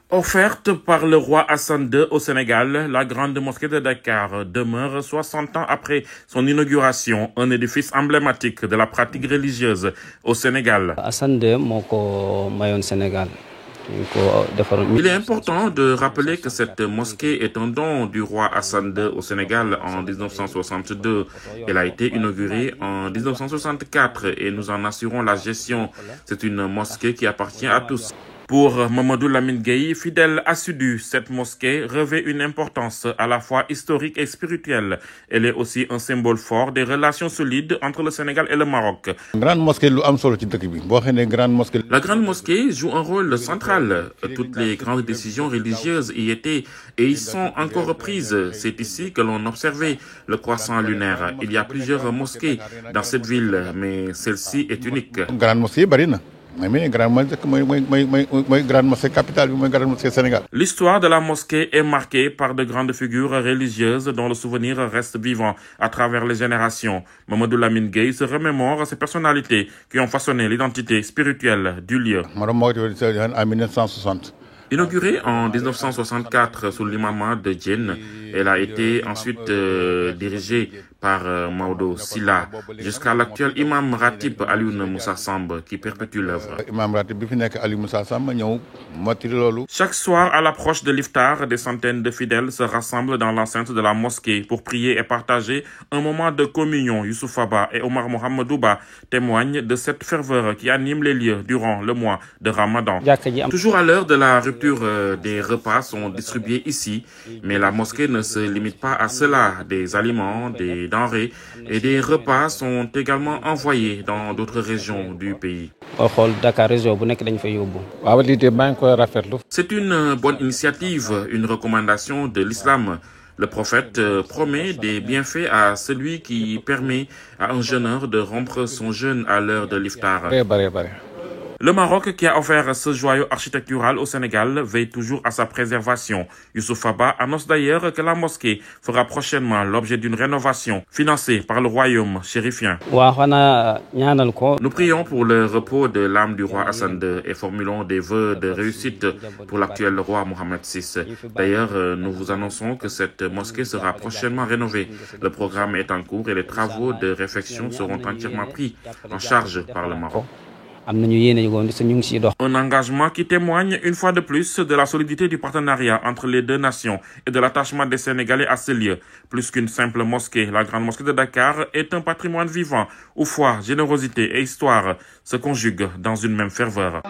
Offerte par le roi Hassan II au Sénégal, la grande mosquée de Dakar demeure 60 ans après son inauguration, un édifice emblématique de la pratique religieuse au Sénégal. Hassan II moko mayon Sénégal. Il est important de rappeler que cette mosquée est un don du roi Hassan II au Sénégal en 1962. Elle a été inaugurée en 1964 et nous en assurons la gestion. C'est une mosquée qui appartient à tous. Pour Mamadou Lamine Gueye, fidèle assidu, cette mosquée revêt une importance à la fois historique et spirituelle. Elle est aussi un symbole fort des relations solides entre le Sénégal et le Maroc. La grande mosquée joue un rôle central. Toutes les grandes décisions religieuses y étaient et y sont encore reprises. C'est ici que l'on observait le croissant lunaire. Il y a plusieurs mosquées dans cette ville, mais celle-ci est unique. L'histoire de la mosquée est marquée par de grandes figures religieuses dont le souvenir reste vivant à travers les générations. Mamadou Lamine Gueye se remémore ces personnalités qui ont façonné l'identité spirituelle du lieu. Inaugurée en 1964 sous l'imam de Djenne, elle a été ensuite dirigée par Maodo Silla jusqu'à l'actuel imam Ratib Alioune Moussa Samb qui perpétue l'œuvre. Chaque soir à l'approche de l'iftar, des centaines de fidèles se rassemblent dans l'enceinte de la mosquée pour prier et partager un moment de communion. Youssouf Faba et Omar Mohamedouba témoignent de cette ferveur qui anime les lieux durant le mois de Ramadan. Toujours à l'heure de la rupture des repas sont distribués ici, mais la mosquée ne se limite pas à cela. Des aliments, des denrées et des repas sont également envoyés dans d'autres régions du pays. C'est une bonne initiative, une recommandation de l'islam. Le prophète promet des bienfaits à celui qui permet à un jeûneur de rompre son jeûne à l'heure de l'iftar. Le Maroc, qui a offert ce joyau architectural au Sénégal, veille toujours à sa préservation. Youssouf Faba annonce d'ailleurs que la mosquée fera prochainement l'objet d'une rénovation financée par le royaume chérifien. Nous prions pour le repos de l'âme du roi Hassan II et formulons des vœux de réussite pour l'actuel roi Mohamed VI. D'ailleurs, nous vous annonçons que cette mosquée sera prochainement rénovée. Le programme est en cours et les travaux de réfection seront entièrement pris en charge par le Maroc. Un engagement qui témoigne une fois de plus de la solidité du partenariat entre les deux nations et de l'attachement des Sénégalais à ce lieu. Plus qu'une simple mosquée, la grande mosquée de Dakar est un patrimoine vivant où foi, générosité et histoire se conjuguent dans une même ferveur.